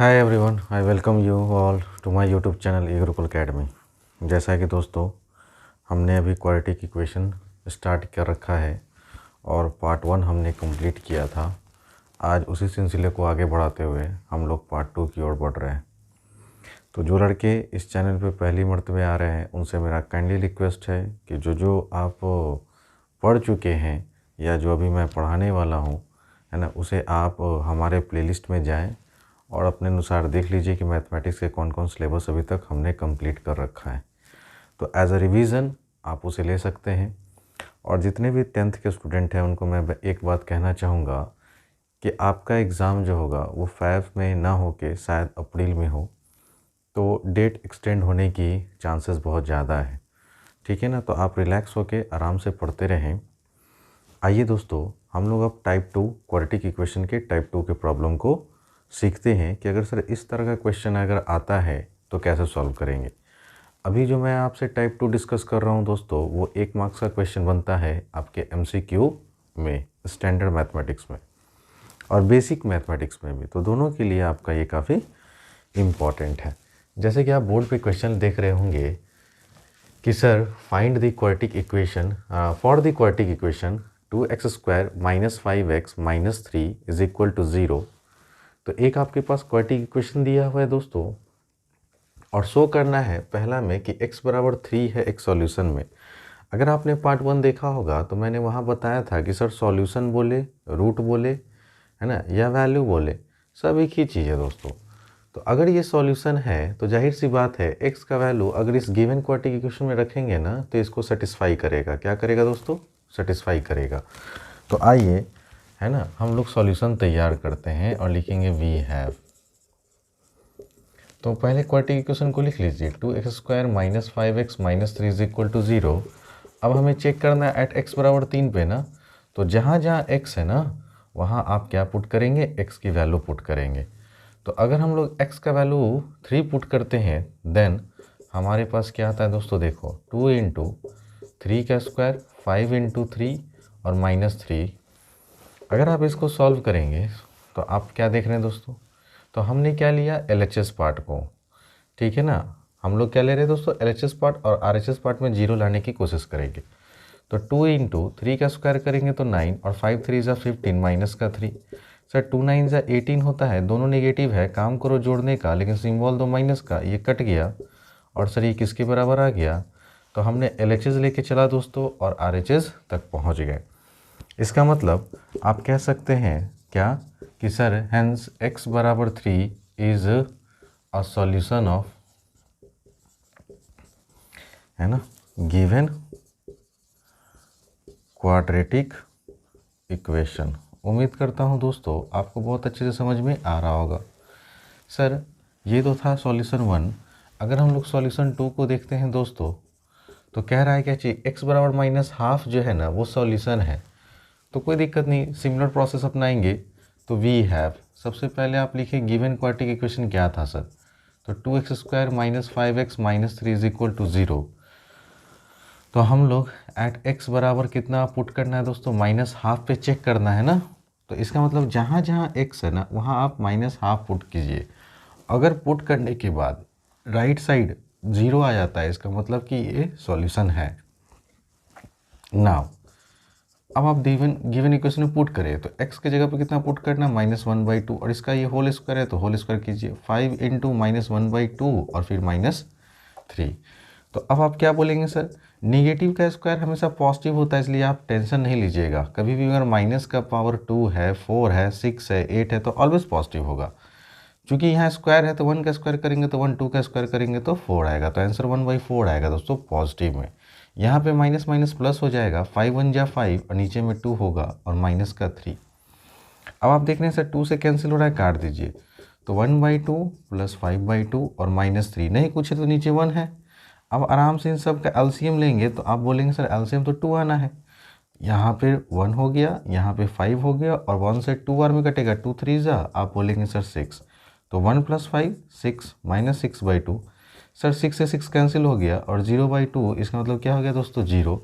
Hi everyone, I welcome you all to my YouTube channel E Gurukul academy. जैसा कि दोस्तों हमने अभी क्वाड्रेटिक इक्वेशन स्टार्ट कर रखा है और पार्ट 1 हमने कंप्लीट किया था। आज उसी सिलसिले को आगे बढ़ाते हुए हम लोग पार्ट 2 की ओर बढ़ रहे हैं। तो जो लड़के इस चैनल पे पहली मर्तबे आ रहे हैं उनसे मेरा काइंडली रिक्वेस्ट है कि जो आप पढ़ चुके हैं या जो अभी मैं पढ़ाने वाला हूँ, है ना, उसे आप हमारे प्लेलिस्ट में जाएं और अपने अनुसार देख लीजिए कि मैथमेटिक्स के कौन कौन सिलेबस अभी तक हमने कंप्लीट कर रखा है। तो एज अ रिवीज़न आप उसे ले सकते हैं। और जितने भी 10th के स्टूडेंट हैं उनको मैं एक बात कहना चाहूँगा कि आपका एग्ज़ाम जो होगा वो फेब में ना हो के शायद अप्रैल में हो, तो डेट एक्सटेंड होने की चांसेस बहुत ज़्यादा है। ठीक है ना, तो आप रिलैक्स होके आराम से पढ़ते रहें। आइए दोस्तों, हम लोग अब टाइप 2 क्वाड्रेटिक इक्वेशन के टाइप 2 के प्रॉब्लम को सीखते हैं कि अगर सर इस तरह का क्वेश्चन अगर आता है तो कैसे सॉल्व करेंगे। अभी जो मैं आपसे टाइप 2 डिस्कस कर रहा हूँ दोस्तों, वो 1 मार्क्स का क्वेश्चन बनता है आपके MCQ में, स्टैंडर्ड मैथमेटिक्स में और बेसिक मैथमेटिक्स में भी। तो दोनों के लिए आपका ये काफ़ी इम्पॉर्टेंट है। जैसे कि आप बोर्ड पे क्वेश्चन देख रहे होंगे कि sir find the quadratic equation for the quadratic equation 2x² - 5x - 3 = 0। तो एक आपके पास क्वाड्रेटिक इक्वेशन दिया हुआ है दोस्तों और शो करना है पहला में कि x = 3 है एक सॉल्यूशन में। अगर आपने पार्ट 1 देखा होगा तो मैंने वहाँ बताया था कि सर सॉल्यूशन बोले, रूट बोले, है ना, या वैल्यू बोले, सब एक ही चीज़ है दोस्तों। तो अगर ये सॉल्यूशन है तो जाहिर सी बात है x का वैल्यू अगर इस गिवन क्वाड्रेटिक इक्वेशन में रखेंगे ना तो इसको सेटिस्फाई करेगा। क्या करेगा दोस्तों? सेटिस्फाई करेगा। तो आइए, है ना, हम लोग सॉल्यूशन तैयार करते हैं और लिखेंगे वी हैव। तो पहले क्वाड्रेटिक इक्वेशन को लिख लीजिए 2x² - 5x - 3 = 0। अब हमें चेक करना है एट x = 3 पे ना, तो जहाँ जहाँ x है ना वहाँ आप क्या पुट करेंगे? x की वैल्यू पुट करेंगे। तो अगर हम लोग x का वैल्यू 3 पुट करते हैं देन हमारे पास क्या आता है दोस्तों? देखो 2 × 3 का स्क्वायर 5 × 3 और -3। अगर आप इसको सॉल्व करेंगे तो आप क्या देख रहे हैं दोस्तों? तो हमने क्या लिया? LHS पार्ट को। ठीक है ना, हम लोग क्या ले रहे हैं दोस्तों? LHS पार्ट और RHS पार्ट में 0 लाने की कोशिश करेंगे। तो 2 × 3 का स्क्वायर करेंगे तो 9 और 5 3 = 15 माइनस का 3। सर 2 9 = 18 होता है, दोनों नेगेटिव है, काम करो जोड़ने का, लेकिन सिंबल दो माइनस का, ये कट गया और सर ये किसके बराबर आ गया? तो हमने LHS लेके चला दोस्तों और RHS तक पहुँच गए। इसका मतलब आप कह सकते हैं क्या कि sir hence x = 3 is a solution of, है ना, गिवन क्वाड्रेटिक इक्वेशन। उम्मीद करता हूं दोस्तों आपको बहुत अच्छे से समझ में आ रहा होगा। सर ये तो था सॉल्यूशन 1। अगर हम लोग सॉल्यूशन 2 को देखते हैं दोस्तों तो कह रहा है क्या चीज़? x = -½ जो है ना वो सॉल्यूशन है। तो कोई दिक्कत नहीं, सिमिलर प्रोसेस अपनाएंगे। तो वी हैव, सबसे पहले आप लिखें गिवन क्वाड्रेटिक इक्वेशन क्या था सर? तो 2x² - 5x - 3 = 0। तो हम लोग एट x बराबर कितना पुट करना है दोस्तों? -½ पे चेक करना है ना। तो इसका मतलब जहाँ जहाँ x है ना वहाँ आप -½ पुट कीजिए। अगर पुट करने के बाद राइट साइड 0 आ जाता है इसका मतलब कि ये सॉल्यूशन है। नाउ अब आप गिवन इक्वेशन में पुट करें तो x के जगह पे कितना पुट करना? -1/2 और इसका ये होल स्क्वायर है तो होल स्क्वायर कीजिए 5 × -1/2 और फिर -3। तो अब आप क्या बोलेंगे सर? नेगेटिव का स्क्वायर हमेशा पॉजिटिव होता है, इसलिए आप टेंशन नहीं लीजिएगा। कभी भी अगर माइनस का पावर 2 है, 4 है, 6 है, 8 है तो ऑलवेज पॉजिटिव होगा। चूँकि यहाँ स्क्वायर है तो 1 का स्क्वायर करेंगे तो 1, 2 का स्क्वायर करेंगे तो 4 आएगा। तो आंसर 1/4 आएगा दोस्तों पॉजिटिव में। यहाँ पे माइनस माइनस प्लस हो जाएगा, 5 1 = 5 और नीचे में 2 होगा और माइनस का 3। अब आप देख रहे हैं सर 2 से कैंसिल हो रहा है, काट दीजिए। तो 1/2 + 5/2 और -3, नहीं कुछ है तो नीचे 1 है। अब आराम से इन सब का एलसीएम लेंगे तो आप बोलेंगे सर एलसीएम तो 2 आना है। यहाँ पे 1 हो गया, यहाँ पे 5 हो गया और 1 से 2 बार में कटेगा, 2 3 ज़ा, आप बोलेंगे सर 6। तो 1 + 5 6 -6/2। सर 6 से 6 कैंसिल हो गया और 0/2, इसका मतलब क्या हो गया दोस्तों? 0,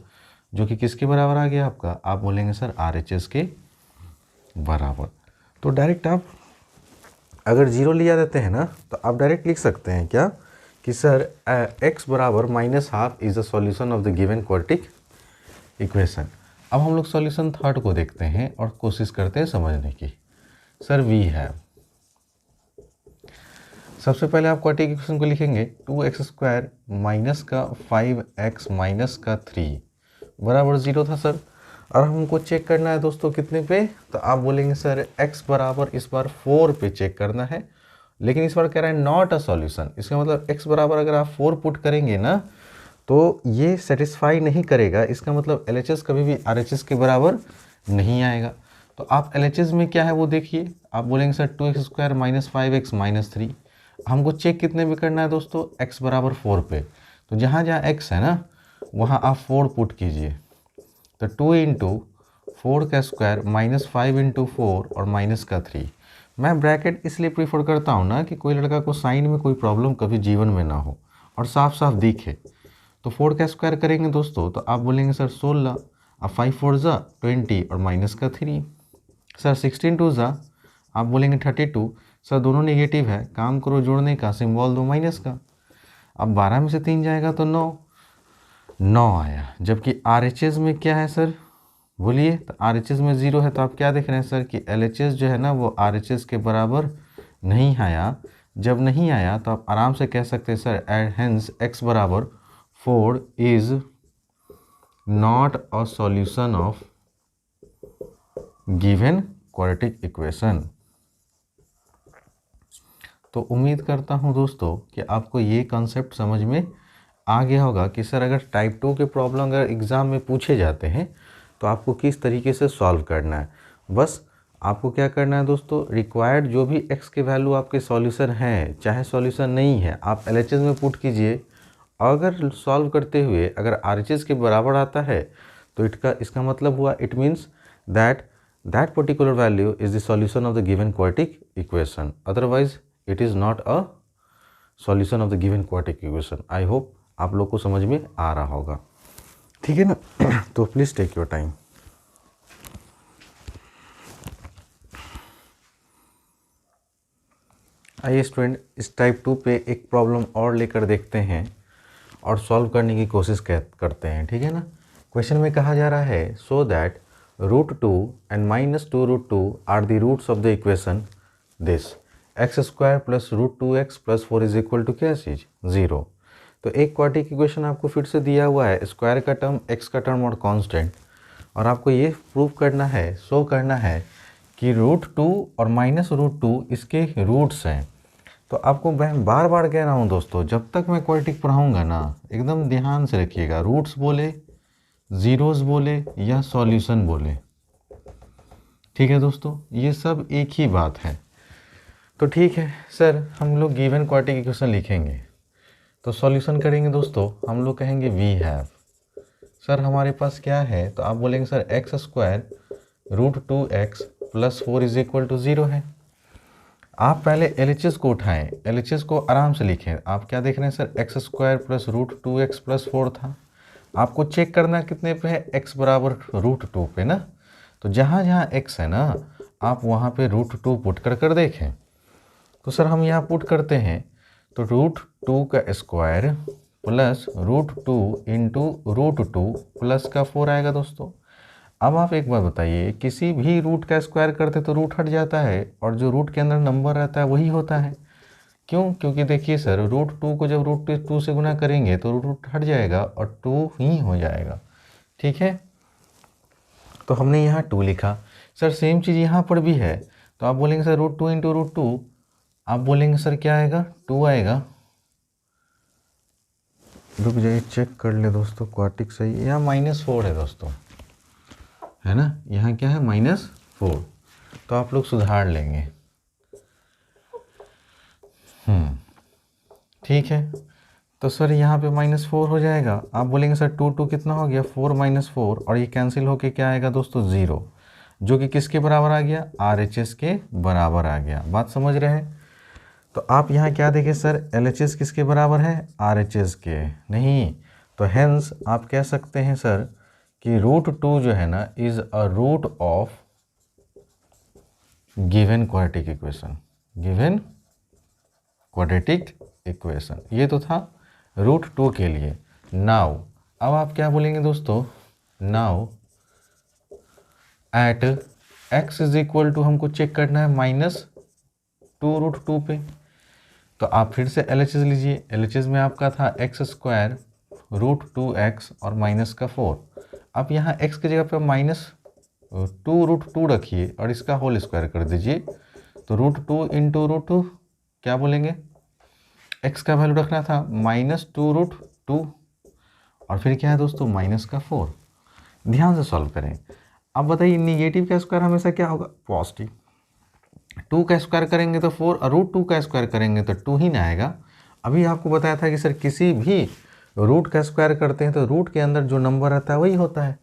जो कि किसके बराबर आ गया आपका? आप बोलेंगे सर RHS के बराबर। तो डायरेक्ट आप अगर 0 लिया देते हैं ना तो आप डायरेक्ट लिख सकते हैं क्या कि सर x बराबर -12 is the solution of the given quadratic equation. अब हम लोग सॉल्यूशन थर्ड को देखते हैं और कोशिश करते हैं समझने की। सर वी हैव, सबसे पहले आप क्वाड्रेटिक इक्वेशन को लिखेंगे 2x² माइनस का 5x माइनस का 3 बराबर 0 था सर। और हमको चेक करना है दोस्तों कितने पे, तो आप बोलेंगे सर x बराबर इस बार 4 पे चेक करना है, लेकिन इस बार कह रहा है नॉट अ सॉल्यूशन। इसका मतलब x बराबर अगर आप 4 पुट करेंगे ना तो ये सेटिस्फाई नहीं करेगा। इसका मतलब LHS कभी भी RHS के बराबर नहीं आएगा। तो आप LHS में क्या है वो देखिए, आप बोलेंगे sir 2x² minus 5x minus 3। हमको चेक कितने पे करना है दोस्तों, x बराबर 4 पे। तो जहाँ जहाँ x है ना वहाँ आप 4 पुट कीजिए। तो 2 इंटू 4 का स्क्वायर माइनस 5 इंटू 4 और माइनस का 3। मैं ब्रैकेट इसलिए प्रीफर करता हूँ ना कि कोई लड़का को साइन में कोई प्रॉब्लम कभी जीवन में ना हो और साफ साफ दिखे। तो 4 का स्क्वायर करेंगे दोस्तों तो आप बोलेंगे सर 16, अब 5 4 ज़ा 20 और माइनस का 3। सर 16 2 ज़ा आप बोलेंगे 32। सर दोनों नेगेटिव है, काम करो जोड़ने का, सिंबल दो माइनस का। अब 12 में से 3 जाएगा तो 9 आया। जबकि RHS में क्या है सर बोलिए, तो RHS में 0 है। तो आप क्या देख रहे हैं सर कि LHS जो है ना वो RHS के बराबर नहीं आया। जब नहीं आया तो आप आराम से कह सकते हैं सर हेंस x बराबर 4 is not a solution of given quadratic equation. तो उम्मीद करता हूं दोस्तों कि आपको ये कॉन्सेप्ट समझ में आ गया होगा कि सर अगर टाइप 2 के प्रॉब्लम अगर एग्ज़ाम में पूछे जाते हैं तो आपको किस तरीके से सॉल्व करना है। बस आपको क्या करना है दोस्तों, रिक्वायर्ड जो भी x के वैल्यू आपके सॉल्यूशन है, चाहे सॉल्यूशन नहीं है, आप LHS में पुट कीजिए। अगर सॉल्व करते हुए अगर RHS के बराबर आता है तो इसका मतलब हुआ it means that particular value is the solution of the given quadratic equation, otherwise it is not a solution of the given quadratic equation. I hope आप लोग को समझ में आ रहा होगा, ठीक है ना। तो प्लीज़ टेक योर टाइम। आइए स्टूडेंट इस टाइप 2 पे एक प्रॉब्लम और लेकर देखते हैं और सॉल्व करने की कोशिश करते हैं, ठीक है ना। क्वेश्चन में कहा जा रहा है so that √2 and -2√2 are the roots of the equation this x² plus √2x plus 4 is equal to क्या चीज़ 0। तो एक क्वाड्रेटिक इक्वेशन आपको फिर से दिया हुआ है, स्क्वायर का टर्म, x का टर्म और कांस्टेंट, और आपको ये प्रूव करना है, शो करना है कि √2 और -√2 इसके रूट्स हैं। तो आपको मैं बार बार कह रहा हूँ दोस्तों, जब तक मैं क्वाड्रेटिक पढ़ाऊँगा ना एकदम ध्यान से रखिएगा, रूट्स बोले, ज़ीरोज़ बोले या सॉल्यूशन बोले, ठीक है दोस्तों, ये सब एक ही बात है। तो ठीक है सर, हम लोग गिवन क्वाड्रेटिक इक्वेशन लिखेंगे तो सॉल्यूशन करेंगे दोस्तों, हम लोग कहेंगे वी हैव। सर हमारे पास क्या है, तो आप बोलेंगे sir x² √2x plus 4 is equal to 0 है। आप पहले LHS को उठाएं, LHS को आराम से लिखें। आप क्या देख रहे हैं sir, x² plus √2x plus 4 था। आपको चेक करना कितने पे है, x बराबर √2 पे ना। तो जहाँ जहाँ x है ना आप वहाँ पे √2 पुट कर देखें। तो सर हम यहाँ पुट करते हैं तो √2 का स्क्वायर प्लस √2 इंटू √2 प्लस का 4 आएगा दोस्तों। अब आप एक बात बताइए, किसी भी रूट का स्क्वायर करते तो रूट हट जाता है और जो रूट के अंदर नंबर रहता है वही होता है। क्यों? क्योंकि देखिए सर √2 को जब √2 से गुना करेंगे तो रूट हट जाएगा और 2 ही हो जाएगा, ठीक है। तो हमने यहाँ 2 लिखा। सर सेम चीज़ यहाँ पर भी है, तो आप बोलेंगे सर √2 इंटू √2, आप बोलेंगे सर क्या आएगा, 2 आएगा। रुक जाइए चेक कर ले दोस्तों, क्वाड्रेटिक सही है, यहाँ -4 है दोस्तों, है ना, यहाँ क्या है -4। तो आप लोग सुधार लेंगे, ठीक है। तो सर यहाँ पे -4 हो जाएगा। आप बोलेंगे सर 2 कितना हो गया, 4 -4, और ये कैंसिल होके क्या आएगा दोस्तों 0, जो कि किसके बराबर आ गया, RHS के बराबर आ गया। बात समझ रहे हैं। तो आप यहाँ क्या देखें सर, LHS किसके बराबर है, RHS के नहीं। तो हेंस आप कह सकते हैं सर कि √2 जो है ना is a root of given quadratic equation. Given quadratic equation. ये तो था √2 के लिए। नाउ अब आप क्या बोलेंगे दोस्तों, now at x is equal to हमको चेक करना है -2√2 पे। तो आप फिर से LHS लीजिए। LHS में आपका था x² √2x और माइनस का 4। अब यहाँ x की जगह पे -2√2 रखिए और इसका होल स्क्वायर कर दीजिए। तो √2 इंटू √2 क्या बोलेंगे, x का वैल्यू रखना था -2√2 और फिर क्या है दोस्तों माइनस का 4। ध्यान से सॉल्व करें। अब बताइए निगेटिव का स्क्वायर हमेशा क्या होगा, पॉजिटिव। 2 का स्क्वायर करेंगे तो 4 और √2 का स्क्वायर करेंगे तो 2 ही ना आएगा। अभी आपको बताया था कि सर किसी भी रूट का स्क्वायर करते हैं तो रूट के अंदर जो नंबर आता है वही होता है।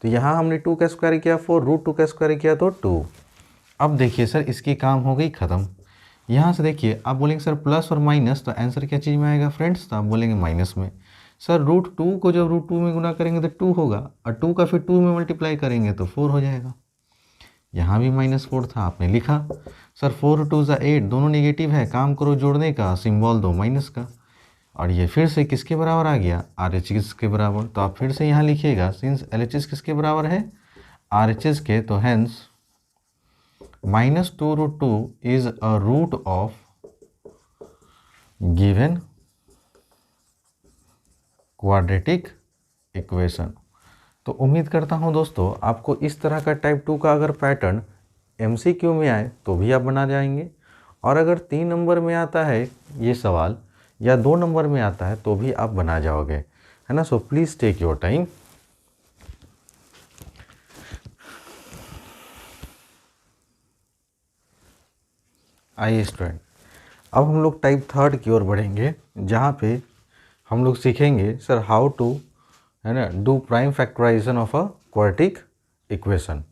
तो यहाँ हमने 2 का स्क्वायर किया 4, √2 का स्क्वायर किया तो 2। अब देखिए सर इसकी काम हो गई ख़त्म। यहाँ से देखिए आप बोलेंगे सर प्लस और माइनस, तो आंसर क्या चीज़ में आएगा फ्रेंड्स, तो आप बोलेंगे माइनस में। सर √2 को जब √2 में गुना करेंगे तो 2 होगा और 2 का फिर 2 में मल्टीप्लाई करेंगे तो 4 हो जाएगा। यहाँ भी -4 था, आपने लिखा। सर 4 × 2 = 8, दोनों नेगेटिव है, काम करो जोड़ने का, सिंबल दो माइनस का। और ये फिर से किसके बराबर आ गया, RHS के बराबर। तो आप फिर से यहाँ लिखिएगा सिंस LHS किसके बराबर है, RHS के, तो hence -2√2 is a root of given quadratic equation. तो उम्मीद करता हूँ दोस्तों आपको इस तरह का टाइप 2 का अगर पैटर्न MCQ में आए तो भी आप बना जाएंगे, और अगर 3 नंबर में आता है ये सवाल या 2 नंबर में आता है तो भी आप बना जाओगे, है ना। So please take your time. आइए स्टूडेंट, अब हम लोग टाइप 3 की ओर बढ़ेंगे, जहाँ पे हम लोग सीखेंगे सर हाउ टू, है ना, do prime factorisation of a quadratic equation.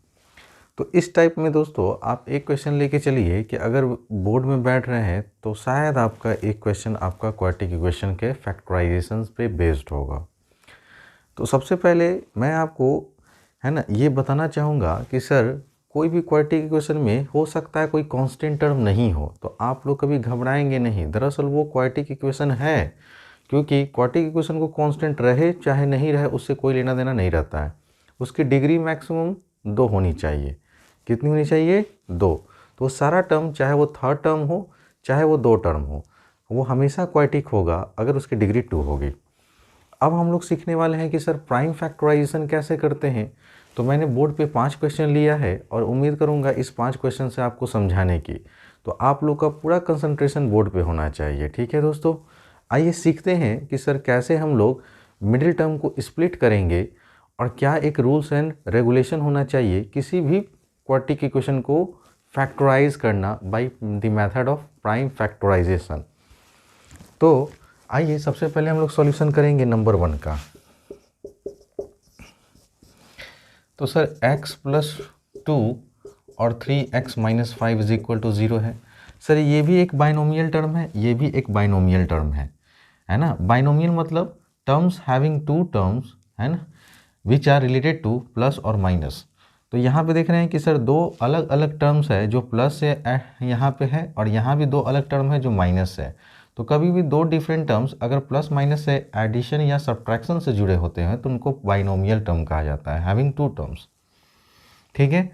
तो इस टाइप में दोस्तों आप एक क्वेश्चन लेके चलिए कि अगर बोर्ड में बैठ रहे हैं तो शायद आपका एक क्वेश्चन आपका क्वाड्रेटिक इक्वेशन के फैक्टराइजेशन पे बेस्ड होगा। तो सबसे पहले मैं आपको, है ना, ये बताना चाहूँगा कि सर कोई भी क्वाड्रेटिक इक्वेशन में हो सकता है कोई कांस्टेंट टर्म नहीं हो, तो आप लोग कभी घबराएंगे नहीं। दरअसल वो क्वाड्रेटिक इक्वेशन है, क्योंकि क्वाड्रेटिक इक्वेशन को कांस्टेंट रहे चाहे नहीं रहे उससे कोई लेना देना नहीं रहता है। उसकी डिग्री मैक्सिमम 2 होनी चाहिए। कितनी होनी चाहिए, 2। तो सारा टर्म चाहे वो 3rd टर्म हो चाहे वो 2 टर्म हो, वो हमेशा क्वाड्रेटिक होगा अगर उसकी डिग्री 2 होगी। अब हम लोग सीखने वाले हैं कि सर प्राइम फैक्टराइजेशन कैसे करते हैं। तो मैंने बोर्ड पे 5 क्वेश्चन लिया है और उम्मीद करूंगा इस 5 क्वेश्चन से आपको समझाने की। तो आप लोग का पूरा कंसंट्रेशन बोर्ड पे होना चाहिए, ठीक है दोस्तों। आइए सीखते हैं कि सर कैसे हम लोग मिडिल टर्म को स्प्लिट करेंगे और क्या एक रूल्स एंड रेगुलेशन होना चाहिए किसी भी क्वाड्रेटिक इक्वेशन को फैक्टराइज करना by the method of prime factorisation. तो आइए सबसे पहले हम लोग सॉल्यूशन करेंगे नंबर 1 का। तो सर x + 2 और 3x - 5 = 0 है। सर ये भी एक बाइनोमियल टर्म है, ये भी एक बाइनोमियल टर्म है ना। बाइनोमियल मतलब टर्म्स हैविंग 2 टर्म्स, है ना, which are related to plus और माइनस। तो यहाँ पे देख रहे हैं कि सर 2 अलग अलग टर्म्स है जो प्लस से यहाँ पे है और यहाँ भी 2 अलग टर्म है जो माइनस है। तो कभी भी 2 डिफरेंट टर्म्स अगर प्लस माइनस से एडिशन या सब्ट्रैक्शन से जुड़े होते हैं तो उनको बाइनोमियल टर्म कहा जाता है, हैविंग 2 टर्म्स, ठीक है।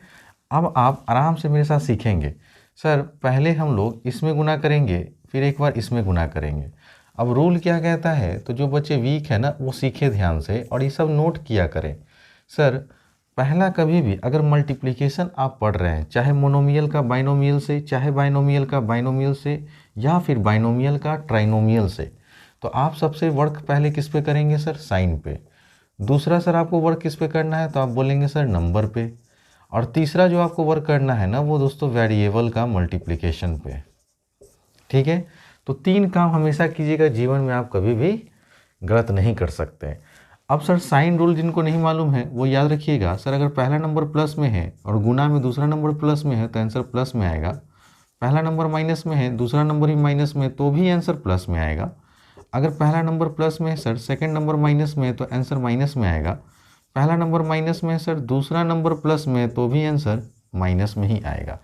अब आप आराम से मेरे साथ सीखेंगे। सर पहले हम लोग इसमें गुना करेंगे, फिर एक बार इसमें गुना करेंगे। अब रूल क्या कहता है, तो जो बच्चे वीक है ना वो सीखे ध्यान से और ये सब नोट किया करें। सर पहला कभी भी अगर मल्टीप्लिकेशन आप पढ़ रहे हैं, चाहे मोनोमियल का बाइनोमियल से, चाहे बाइनोमियल का बाइनोमियल से, या फिर बाइनोमियल का ट्राइनोमियल से, तो आप सबसे वर्क पहले किस पे करेंगे सर, साइन पे। दूसरा सर आपको वर्क किस पे करना है, तो आप बोलेंगे सर नंबर पे। और तीसरा जो आपको वर्क करना है ना वो दोस्तों वेरिएबल का मल्टीप्लिकेशन पे, ठीक है। तो 3 काम हमेशा कीजिएगा, जीवन में आप कभी भी गलत नहीं कर सकते। अब सर साइन रूल जिनको नहीं मालूम है वो याद रखिएगा। सर अगर पहला नंबर प्लस में है और गुना में दूसरा नंबर प्लस में है तो आंसर प्लस में आएगा। पहला नंबर माइनस में है, दूसरा नंबर भी माइनस में, तो भी आंसर प्लस में आएगा। अगर पहला नंबर प्लस में है सर, सेकंड नंबर माइनस में है तो आंसर माइनस में आएगा। पहला नंबर माइनस में है सर, दूसरा नंबर प्लस में है तो भी आंसर माइनस में ही आएगा।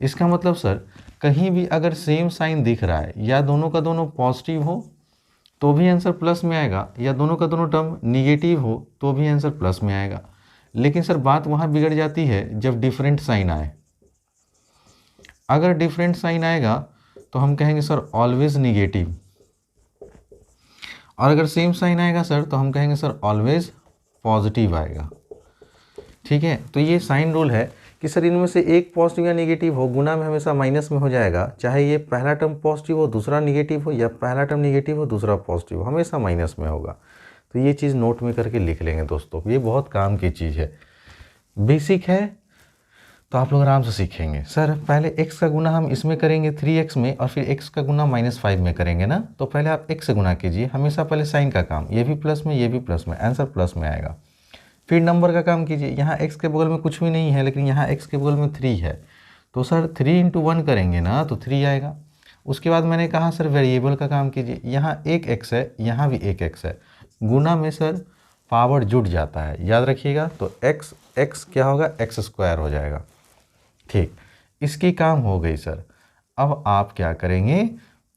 इसका मतलब सर कहीं भी अगर सेम साइन दिख रहा है या दोनों का दोनों पॉजिटिव हो तो भी आंसर प्लस में आएगा, या दोनों का दोनों टर्म निगेटिव हो तो भी आंसर प्लस में आएगा। लेकिन सर बात वहाँ बिगड़ जाती है जब डिफरेंट साइन आए। अगर डिफरेंट साइन आएगा तो हम कहेंगे सर ऑलवेज निगेटिव, और अगर सेम साइन आएगा सर तो हम कहेंगे सर ऑलवेज पॉजिटिव आएगा। ठीक है, तो ये साइन रूल है कि सर इनमें से एक पॉजिटिव या नेगेटिव हो, गुना में हमेशा माइनस में हो जाएगा, चाहे ये पहला टर्म पॉजिटिव हो दूसरा नेगेटिव हो, या पहला टर्म नेगेटिव हो दूसरा पॉजिटिव हो, हमेशा माइनस में होगा। तो ये चीज़ नोट में करके लिख लेंगे दोस्तों, ये बहुत काम की चीज़ है, बेसिक है, तो आप लोग आराम से सीखेंगे। सर पहले x का गुना हम इसमें करेंगे 3x में, और फिर x का गुना -5 में करेंगे ना, तो पहले आप x से गुना कीजिए, हमेशा पहले साइन का काम, ये भी प्लस में ये भी प्लस में, आंसर प्लस में आएगा। फिर नंबर का काम कीजिए, यहाँ x के बगल में कुछ भी नहीं है लेकिन यहाँ x के बगल में 3 है, तो सर 3 × 1 करेंगे ना तो 3 आएगा। उसके बाद मैंने कहा सर वेरिएबल का काम कीजिए, यहाँ एक x है यहाँ भी एक x है, गुना में सर पावर जुट जाता है, याद रखिएगा, तो x क्या होगा x² हो जाएगा। ठीक, इसकी काम हो गई सर। अब आप क्या करेंगे,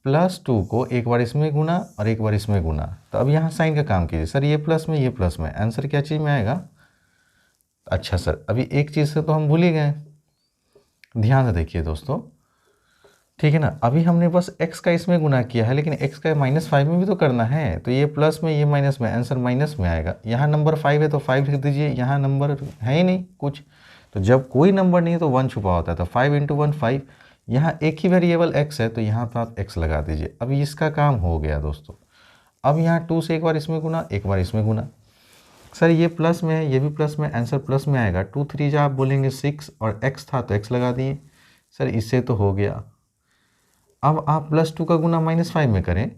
+2 को एक बार इसमें गुना और एक बार इसमें गुना, तो अब यहाँ साइन का काम कीजिए, सर ये प्लस में ये प्लस में, आंसर क्या चीज़ में आएगा। अच्छा सर अभी एक चीज़ से तो हम भूल ही गए, ध्यान से देखिए दोस्तों, ठीक है ना, अभी हमने बस x का इसमें गुना किया है, लेकिन x का -5 में भी तो करना है, तो ये प्लस में ये माइनस में, आंसर माइनस में आएगा। यहाँ नंबर 5 है तो 5 लिख दीजिए, यहाँ नंबर है ही नहीं कुछ, तो जब कोई नंबर नहीं है तो 1 छुपा होता है, तो 5 × 1 5, यहाँ एक ही वेरिएबल x है तो यहाँ पर आप x लगा दीजिए। अब इसका काम हो गया दोस्तों। अब यहाँ 2 से एक बार इसमें गुना एक बार इसमें गुना, सर ये प्लस में है ये भी प्लस में, आंसर प्लस में आएगा। 2 3 जा आप बोलेंगे 6, और x था तो x लगा दिए, सर इससे तो हो गया। अब आप +2 का गुना -5 में करें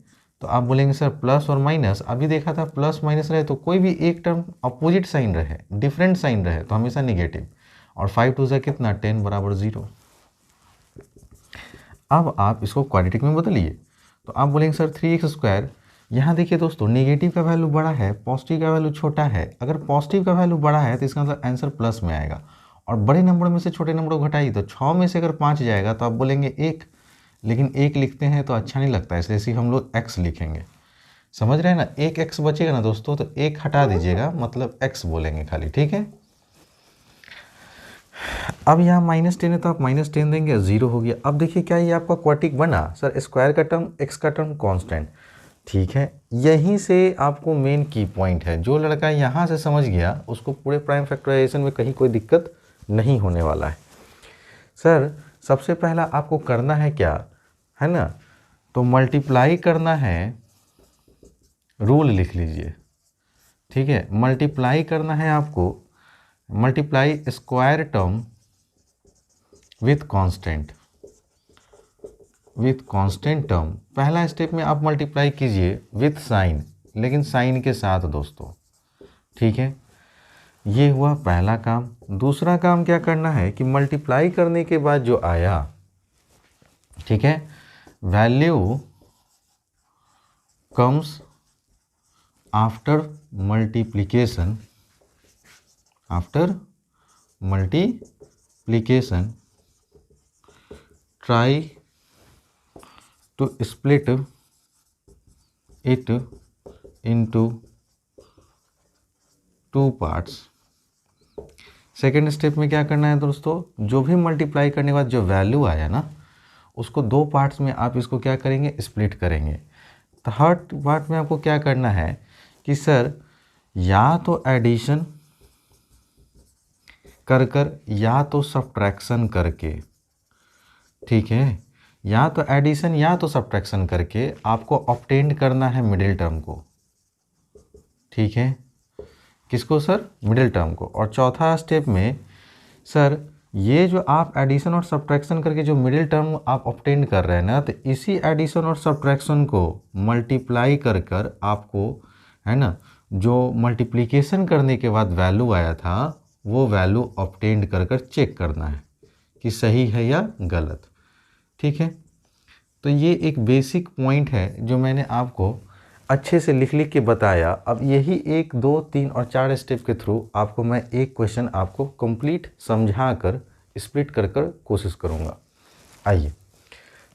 तो आप बोलेंगे सर प्लस और माइनस, अभी देखा था प्लस माइनस रहे तो कोई भी एक टर्म अपोजिट साइन रहे, डिफरेंट साइन रहे तो हमेशा निगेटिव, और 5 2 कितना 10 = 0। अब आप इसको क्वाड्रेटिक में बदलिए, तो आप बोलेंगे सर 3x², यहाँ देखिए दोस्तों नेगेटिव का वैल्यू बड़ा है पॉजिटिव का वैल्यू छोटा है, अगर पॉजिटिव का वैल्यू बड़ा है तो इसका मतलब आंसर प्लस में आएगा, और बड़े नंबर में से छोटे नंबर को घटाइए, तो 6 में से अगर 5 जाएगा तो आप बोलेंगे 1, लेकिन 1 लिखते हैं तो अच्छा नहीं लगता, इसलिए सिर्फ हम लोग x लिखेंगे, समझ रहे हैं ना, एक x बचेगा ना दोस्तों, तो 1 हटा दीजिएगा, मतलब x बोलेंगे खाली, ठीक है। अब यहाँ -10 है तो आप -10 देंगे, 0 हो गया। अब देखिए क्या ये आपका क्वाड्रेटिक बना, सर स्क्वायर का टर्म x का टर्म कांस्टेंट, ठीक है। यहीं से आपको मेन की पॉइंट है, जो लड़का यहाँ से समझ गया उसको पूरे प्राइम फैक्टराइजेशन में कहीं कोई दिक्कत नहीं होने वाला है। सर सबसे पहला आपको करना है क्या है ना, तो मल्टीप्लाई करना है, रूल लिख लीजिए, ठीक है, मल्टीप्लाई करना है आपको, multiply square term with constant term. पहला स्टेप में आप मल्टीप्लाई कीजिए विथ साइन, लेकिन साइन के साथ दोस्तों, ठीक है, ये हुआ पहला काम। दूसरा काम क्या करना है कि मल्टीप्लाई करने के बाद जो आया, ठीक है, value comes after multiplication, try to split it into 2 parts. Second step में क्या करना है दोस्तों, जो भी मल्टीप्लाई करने के बाद जो वैल्यू आया ना उसको 2 पार्ट्स में आप इसको क्या करेंगे, स्प्लिट करेंगे। थर्ड पार्ट में आपको क्या करना है कि सर या तो एडिशन कर या तो सब्ट्रैक्शन करके, ठीक है, या तो एडिशन या तो सब्ट्रैक्शन करके आपको ऑब्टेन करना है मिडिल टर्म को, ठीक है, किसको सर, मिडिल टर्म को। और चौथा स्टेप में सर ये जो आप एडिशन और सब्ट्रैक्शन करके जो मिडिल टर्म आप ऑब्टेन कर रहे हैं ना, तो इसी एडिशन और सब्ट्रैक्शन को मल्टीप्लाई कर आपको, है ना, जो मल्टीप्लिकेशन करने के बाद वैल्यू आया था वो वैल्यू ऑब्टेन कर चेक करना है कि सही है या गलत, ठीक है। तो ये एक बेसिक पॉइंट है जो मैंने आपको अच्छे से लिख के बताया। अब यही 1 2 3 और 4 स्टेप के थ्रू आपको मैं एक क्वेश्चन आपको कंप्लीट समझा कर स्प्लिट कर कोशिश करूँगा। आइए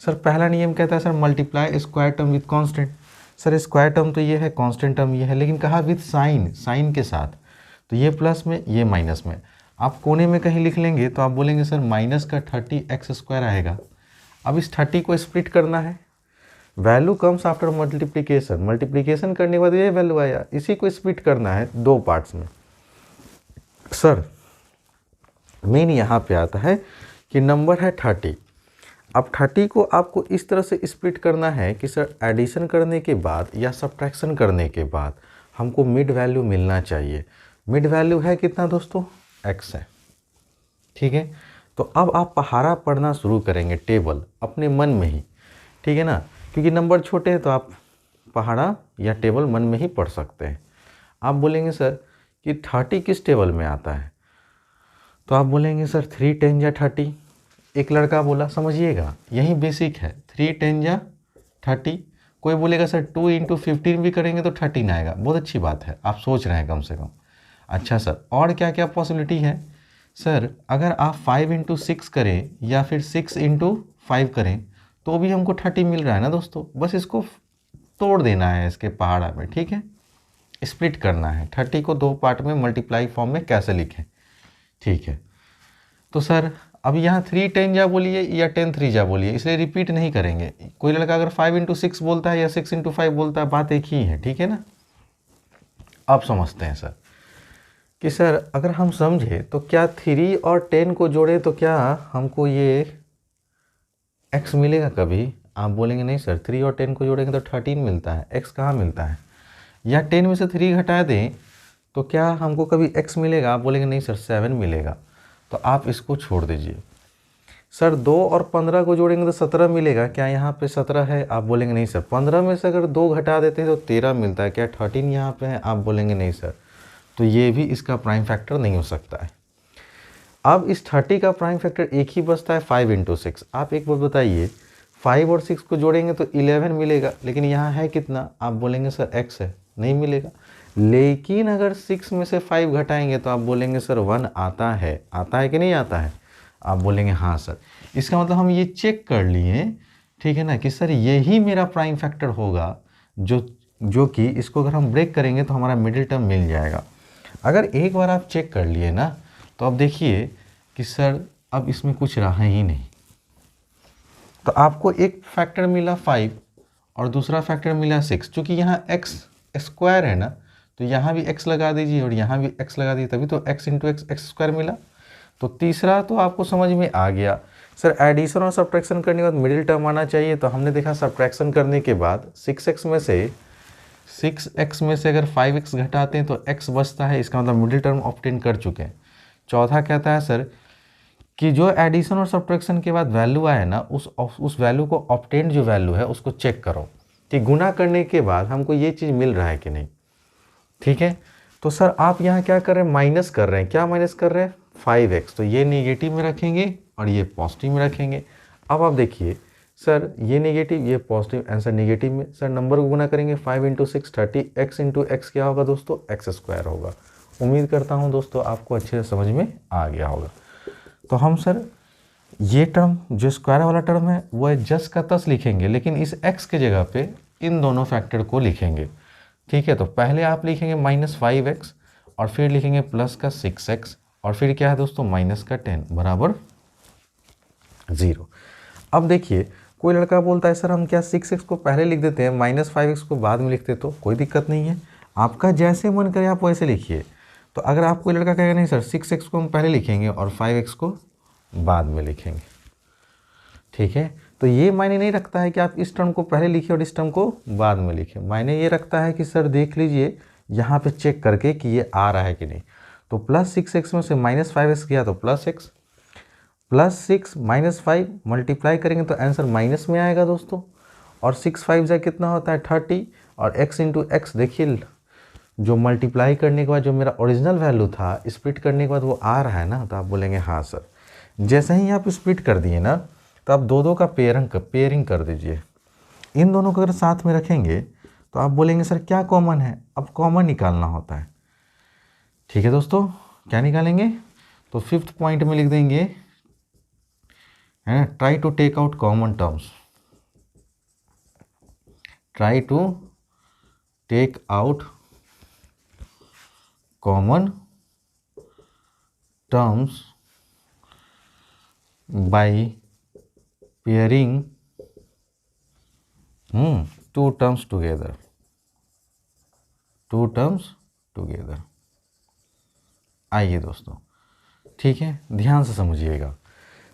सर, पहला नियम कहता है sir multiply square term with constant. Sir square term तो ये है, कांस्टेंट टर्म ये है, लेकिन कहा विथ साइन, साइन के साथ। तो ये प्लस में, ये माइनस में। आप कोने में कहीं लिख लेंगे तो आप बोलेंगे सर माइनस का 30x² आएगा। अब इस 30 को स्प्लिट करना है, value comes after multiplication, multiplication करने के बाद ये वैल्यू आया, इसी को स्प्लिट करना है 2 पार्ट्स में। सर मेन यहाँ पे आता है कि नंबर है 30। अब 30 को आपको इस तरह से स्प्लिट करना है कि सर एडिशन करने के बाद या सब्ट्रैक्शन करने के बाद हमको मिड वैल्यू मिलना चाहिए। मिड वैल्यू है कितना दोस्तों, x है। ठीक है, तो अब आप पहाड़ा पढ़ना शुरू करेंगे, टेबल अपने मन में ही, ठीक है ना, क्योंकि नंबर छोटे हैं तो आप पहाड़ा या टेबल मन में ही पढ़ सकते हैं। आप बोलेंगे सर कि 30 किस टेबल में आता है, तो आप बोलेंगे सर 3 10 या 30। एक लड़का बोला, समझिएगा यही बेसिक है, 3 10 या 30। कोई बोलेगा सर 2 × 15 भी करेंगे तो 13 आएगा। बहुत अच्छी बात है, आप सोच रहे हैं कम से कम। अच्छा सर, और क्या क्या पॉसिबिलिटी है? सर अगर आप 5 × 6 करें या फिर 6 × 5 करें तो भी हमको 30 मिल रहा है ना दोस्तों। बस इसको तोड़ देना है इसके पहाड़ा में, ठीक है, स्प्लिट करना है। 30 को 2 पार्ट में मल्टीप्लाई फॉर्म में कैसे लिखें, ठीक है। तो सर अब यहाँ 3 10 जा बोलिए या 10 3 जा बोलिए, इसलिए रिपीट नहीं करेंगे। कोई लड़का अगर 5 × 6 बोलता है या 6 × 5 बोलता है, बात एक ही है, ठीक है ना। आप समझते हैं सर कि सर अगर हम समझे तो क्या 3 और 10 को जोड़े तो क्या हमको ये x मिलेगा कभी? आप बोलेंगे नहीं सर, 3 और 10 को जोड़ेंगे तो 13 मिलता है, x कहाँ मिलता है। या 10 में से 3 घटा दें तो क्या हमको कभी x मिलेगा? आप बोलेंगे नहीं सर 7 मिलेगा। तो आप इसको छोड़ दीजिए। सर 2 और 15 को जोड़ेंगे तो 17 मिलेगा, क्या यहाँ पे 17 है? आप बोलेंगे नहीं सर। 15 में से अगर 2 घटा देते हैं तो 13 मिलता है, क्या 13 यहाँ पे है? आप बोलेंगे नहीं सर। तो ये भी इसका प्राइम फैक्टर नहीं हो सकता है। अब इस 30 का प्राइम फैक्टर एक ही बचता है, 5 × 6। आप एक बात बताइए, 5 और 6 को जोड़ेंगे तो 11 मिलेगा, लेकिन यहाँ है कितना? आप बोलेंगे सर x है, नहीं मिलेगा। लेकिन अगर 6 में से 5 घटाएंगे तो आप बोलेंगे सर 1 आता है। आता है कि नहीं आता है? आप बोलेंगे हाँ सर। इसका मतलब हम ये चेक कर लिए, ठीक है ना, कि सर यही मेरा प्राइम फैक्टर होगा, जो कि इसको अगर हम ब्रेक करेंगे तो हमारा मिडिल टर्म मिल जाएगा। अगर एक बार आप चेक कर लिए ना तो अब देखिए कि सर अब इसमें कुछ रहा ही नहीं। तो आपको एक फैक्टर मिला 5 और दूसरा फैक्टर मिला 6। चूँकि यहाँ x² है ना, तो यहाँ भी x लगा दीजिए और यहाँ भी x लगा दीजिए, तभी तो x × x x² मिला। तो तीसरा तो आपको समझ में आ गया। सर एडिशन और सब्ट्रैक्शन करने के बाद मिडिल टर्म आना चाहिए, तो हमने देखा सब्ट्रैक्शन करने के बाद 6x में से अगर 5x घटाते हैं तो x बचता है, इसका मतलब मिडिल टर्म ऑब्टेन कर चुके हैं। चौथा कहता है सर कि जो एडिशन और सब्ट्रैक्शन के बाद वैल्यू आए ना, उस वैल्यू को ऑब्टेन जो वैल्यू है उसको चेक करो कि गुना करने के बाद हमको ये चीज़ मिल रहा है कि नहीं, ठीक है। तो सर आप यहाँ क्या कर रहे हैं? माइनस कर रहे हैं। क्या माइनस कर रहे हैं? 5x। तो ये नेगेटिव में रखेंगे और ये पॉजिटिव में रखेंगे। अब आप देखिए सर, ये नेगेटिव ये पॉजिटिव, आंसर नेगेटिव में। सर नंबर को गुना करेंगे, 5 × 6 30, x × x क्या होगा दोस्तों? x² होगा। उम्मीद करता हूँ दोस्तों आपको अच्छे से समझ में आ गया होगा। तो हम सर ये टर्म जो स्क्वायर वाला टर्म है वो जस का तस लिखेंगे, लेकिन इस x के जगह पे इन दोनों फैक्टर को लिखेंगे, ठीक है। तो पहले आप लिखेंगे -5x और फिर लिखेंगे प्लस का 6x और फिर क्या है दोस्तों माइनस का 10 बराबर 0। अब देखिए कोई लड़का बोलता है सर हम क्या 6x को पहले लिख देते हैं, -5x को बाद में लिखते, तो कोई दिक्कत नहीं है, आपका जैसे मन करे आप वैसे लिखिए। तो अगर आप कोई लड़का कहेगा नहीं सर 6x को हम पहले लिखेंगे और 5x को बाद में लिखेंगे, ठीक है, तो ये मायने नहीं रखता है कि आप इस टर्म को पहले लिखिए और इस टर्म को बाद में लिखें। मायने ये रखता है कि सर देख लीजिए यहाँ पे चेक करके कि ये आ रहा है कि नहीं। तो +6x में से -5x गया तो +x, +6 -5 मल्टीप्लाई करेंगे तो आंसर माइनस में आएगा दोस्तों। और 6 5 जा कितना होता है 30, और x × x देखिए जो मल्टीप्लाई करने के बाद जो मेरा ओरिजिनल वैल्यू था स्प्लिट करने के बाद वो आ रहा है ना, तो आप बोलेंगे हाँ सर। जैसे ही आप स्प्लिट कर दिए ना तो आप दो का पेयरिंग कर दीजिए। इन दोनों को अगर साथ में रखेंगे तो आप बोलेंगे सर क्या कॉमन है? अब कॉमन निकालना होता है, ठीक है दोस्तों। क्या निकालेंगे? तो 5th पॉइंट में लिख देंगे है ना, try to take out common terms, try to take out common terms by pairing two terms together, two terms together. आइए दोस्तों, ठीक है, ध्यान से समझिएगा।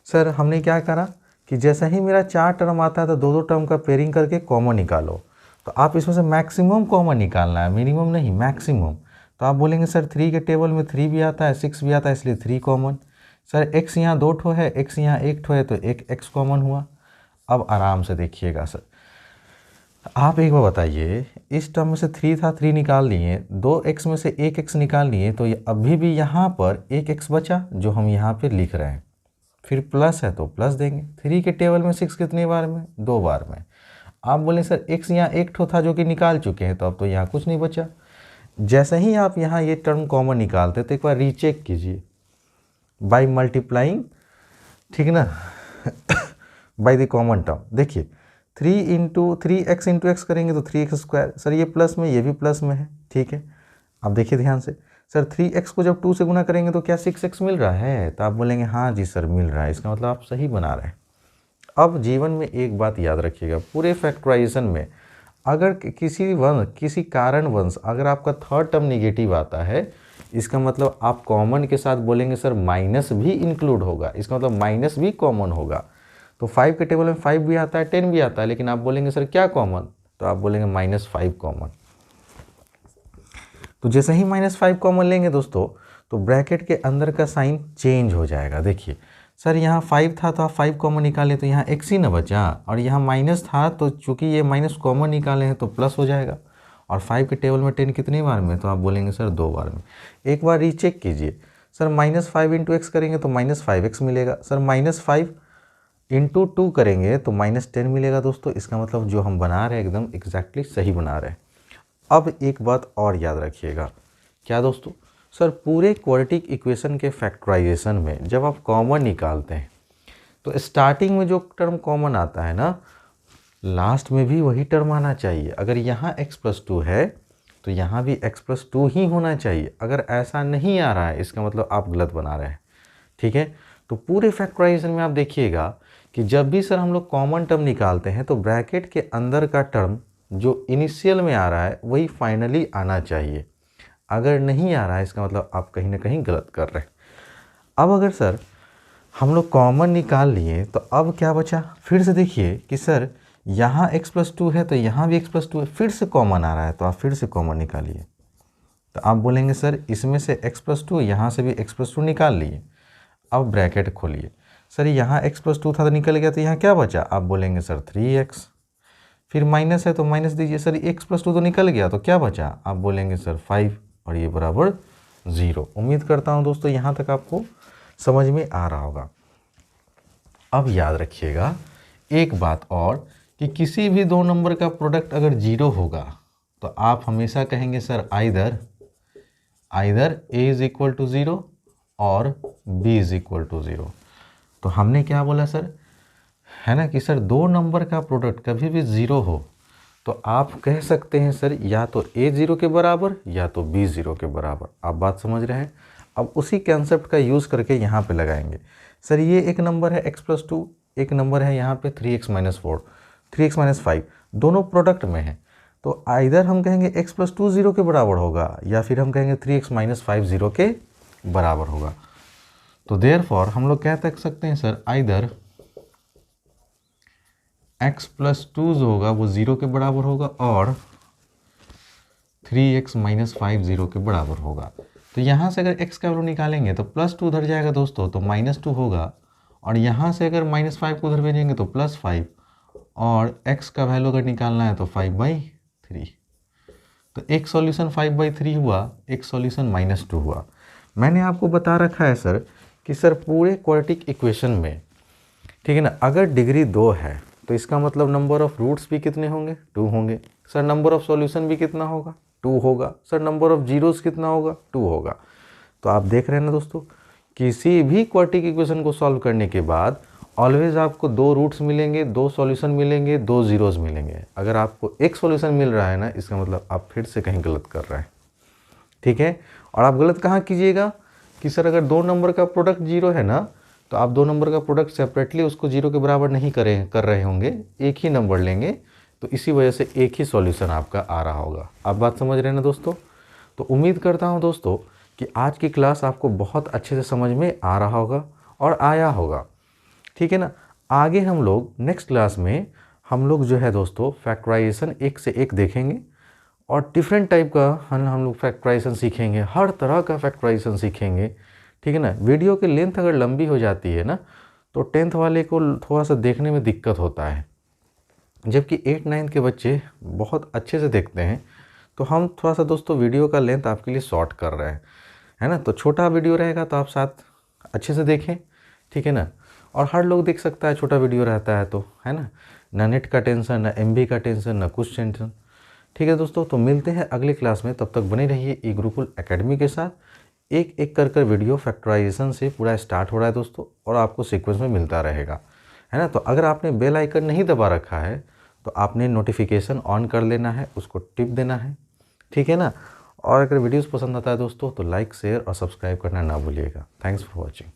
सर हमने क्या करा कि जैसा ही मेरा 4 टर्म आता है तो 2-2 टर्म का पेयरिंग करके कॉमन निकालो। तो आप इसमें से मैक्सिमम कॉमन निकालना है, मिनिमम नहीं, मैक्सिमम। तो आप बोलेंगे सर 3 के टेबल में 3 भी आता है, 6 भी आता है, इसलिए 3 कॉमन। सर x यहाँ 2 ठो है, x यहाँ 1 ठो है, तो एक x कॉमन हुआ। अब आराम से देखिएगा सर, आप एक बार बताइए, इस टर्म में से 3 था, 3 निकाल लिए, 2x में से 1x निकाल लिए, तो ये अभी भी यहाँ पर 1x बचा जो हम यहाँ पे लिख रहे हैं। फिर प्लस है तो प्लस देंगे। 3 के टेबल में 6 कितनी बार में? 2 बार में। आप बोले सर x यहाँ 1 ठो था जो कि निकाल चुके हैं, तो अब तो यहाँ कुछ नहीं बचा। जैसे ही आप यहाँ ये टर्म कॉमन निकालते तो एक बार रीचेक कीजिए बाय मल्टीप्लाइंग, ठीक ना, बाय द कॉमन टर्म। देखिए 3x इंटू एक्स करेंगे तो 3x स्क्वायर, सर ये प्लस में, ये भी प्लस में है, ठीक है। अब देखिए ध्यान से, सर 3x को जब 2 से गुना करेंगे तो क्या 6x मिल रहा है? तो आप बोलेंगे हाँ जी सर मिल रहा है, इसका मतलब आप सही बना रहे हैं। अब जीवन में एक बात याद रखिएगा, पूरे फैक्टराइजेशन में अगर किसी कारणवश अगर आपका थर्ड टर्म निगेटिव आता है, इसका मतलब आप कॉमन के साथ बोलेंगे सर माइनस भी इंक्लूड होगा, इसका मतलब माइनस भी कॉमन होगा। तो 5 के टेबल में 5 भी आता है, 10 भी आता है, लेकिन आप बोलेंगे सर क्या कॉमन? तो आप बोलेंगे -5 कॉमन। तो जैसे ही -5 कॉमन लेंगे दोस्तों, तो ब्रैकेट के अंदर का साइन चेंज हो जाएगा। देखिए सर यहाँ 5 था तो आप 5 कॉमन निकाले तो यहाँ x ही ना बचा, और यहाँ माइनस था तो चूंकि ये माइनस कॉमन निकाले हैं तो प्लस हो जाएगा। और 5 के टेबल में 10 कितनी बार में? तो आप बोलेंगे सर 2 बार में। एक बार रीचेक कीजिए, सर -5 इंटू एक्स करेंगे तो -5x मिलेगा, सर -5 इंटू 2 करेंगे तो -10 मिलेगा। दोस्तों इसका मतलब जो हम बना रहे हैं एकदम एग्जैक्टली सही बना रहे हैं। अब एक बात और याद रखिएगा, क्या दोस्तों? सर पूरे क्वाड्रेटिक इक्वेशन के फैक्टराइजेशन में जब आप कॉमन निकालते हैं तो स्टार्टिंग में जो टर्म कॉमन आता है ना, लास्ट में भी वही टर्म आना चाहिए। अगर यहाँ x+2 है तो यहाँ भी x+2 ही होना चाहिए। अगर ऐसा नहीं आ रहा है इसका मतलब आप गलत बना रहे हैं, ठीक है। तो पूरे फैक्टराइजेशन में आप देखिएगा कि जब भी सर हम लोग कॉमन टर्म निकालते हैं तो ब्रैकेट के अंदर का टर्म जो इनिशियल में आ रहा है वही फाइनली आना चाहिए। अगर नहीं आ रहा है इसका मतलब आप कहीं ना कहीं गलत कर रहे हैं। अब अगर सर हम लोग कॉमन निकाल लिए तो अब क्या बचा? फिर से देखिए कि सर यहाँ x+2 है तो यहाँ भी x+2 है, फिर से कॉमन आ रहा है तो आप फिर से कॉमन निकालिए। तो आप बोलेंगे सर इसमें से x+2, यहाँ से भी x+2 निकाल लिए। अब ब्रैकेट खोलिए, सर यहाँ x+2 था तो निकल गया, तो यहाँ क्या बचा? आप बोलेंगे सर 3x। फिर माइनस है तो माइनस दीजिए, सर x+2 तो निकल गया तो क्या बचा? आप बोलेंगे सर 5 और ये बराबर 0। उम्मीद करता हूँ दोस्तों यहाँ तक आपको समझ में आ रहा होगा। अब याद रखिएगा एक बात और, कि किसी भी 2 नंबर का प्रोडक्ट अगर 0 होगा तो आप हमेशा कहेंगे sir either a is equal to 0 और b इज इक्वल टू 0। तो हमने क्या बोला सर, है ना, कि सर 2 नंबर का प्रोडक्ट कभी भी 0 हो तो आप कह सकते हैं सर या तो a 0 के बराबर या तो b 0 के बराबर। आप बात समझ रहे हैं? अब उसी कंसेप्ट का यूज़ करके यहाँ पे लगाएंगे। सर ये एक नंबर है x+2, एक नंबर है यहाँ पे 3x-4, 3x-5, दोनों प्रोडक्ट में है। तो आइदर हम कहेंगे x+2 0 के बराबर होगा या फिर हम कहेंगे 3x-5 0 के बराबर होगा। तो देयरफॉर हम लोग क्या कह सकते हैं सर, आइदर x+2 जो होगा वो 0 के बराबर होगा और 3x-5 0 के बराबर होगा। तो यहाँ से अगर x का वैल्यू निकालेंगे तो +2 उधर जाएगा दोस्तों तो -2 होगा, और यहाँ से अगर -5 को उधर भेजेंगे तो +5, और x का वैल्यू अगर निकालना है तो 5/3। तो एक सॉल्यूशन 5/3 हुआ, एक सॉल्यूशन -2 हुआ। मैंने आपको बता रखा है सर कि सर पूरे क्वाड्रेटिक इक्वेशन में, ठीक है ना, अगर डिग्री 2 है तो इसका मतलब नंबर ऑफ रूट्स भी कितने होंगे? 2 होंगे। सर नंबर ऑफ सॉल्यूशन भी कितना होगा? 2 होगा। सर नंबर ऑफ जीरोस कितना होगा? 2 होगा। तो आप देख रहे हैं ना दोस्तों, किसी भी क्वाड्रेटिक इक्वेशन को सॉल्व करने के बाद ऑलवेज़ आपको 2 रूट्स मिलेंगे, 2 सॉल्यूशन मिलेंगे, 2 ज़ीरोज़ मिलेंगे। अगर आपको एक सॉल्यूशन मिल रहा है ना, इसका मतलब आप फिर से कहीं गलत कर रहे हैं, ठीक है। और आप गलत कहाँ कीजिएगा कि सर अगर 2 नंबर का प्रोडक्ट 0 है ना, तो आप 2 नंबर का प्रोडक्ट सेपरेटली उसको 0 के बराबर नहीं कर रहे होंगे, एक ही नंबर लेंगे, तो इसी वजह से एक ही सॉल्यूशन आपका आ रहा होगा। आप बात समझ रहे हैं ना दोस्तों। तो उम्मीद करता हूँ दोस्तों कि आज की क्लास आपको बहुत अच्छे से समझ में आ रहा होगा और आया होगा, ठीक है ना। आगे हम लोग नेक्स्ट क्लास में हम लोग जो है दोस्तों फैक्टराइजेशन एक से एक देखेंगे और डिफरेंट टाइप का हम लोग फैक्टराइजेशन सीखेंगे, हर तरह का फैक्टराइजेशन सीखेंगे, ठीक है ना। वीडियो की लेंथ अगर लंबी हो जाती है ना, तो 10th वाले को थोड़ा सा देखने में दिक्कत होता है, जबकि 8-9 के बच्चे बहुत अच्छे से देखते हैं। तो हम थोड़ा सा दोस्तों वीडियो का लेंथ आपके लिए शॉर्ट कर रहे हैं, है ना। तो छोटा वीडियो रहेगा तो आप साथ अच्छे से देखें, ठीक है ना। और हर लोग देख सकता है, छोटा वीडियो रहता है तो, है ना नेट का टेंशन, ना MB का टेंशन, ना कुछ टेंशन, ठीक है दोस्तों। तो मिलते हैं अगले क्लास में, तब तक बने रहिए ई गुरुकुल एकेडमी के साथ। एक एक कर वीडियो फैक्टराइजेशन से पूरा स्टार्ट हो रहा है दोस्तों, और आपको सीक्वेंस में मिलता रहेगा, है ना। तो अगर आपने बेल आइकन नहीं दबा रखा है तो आपने नोटिफिकेशन ऑन कर लेना है, उसको टिप देना है, ठीक है ना। और अगर वीडियोस पसंद आता है दोस्तों तो लाइक, शेयर और सब्सक्राइब करना ना भूलिएगा। Thanks for watching.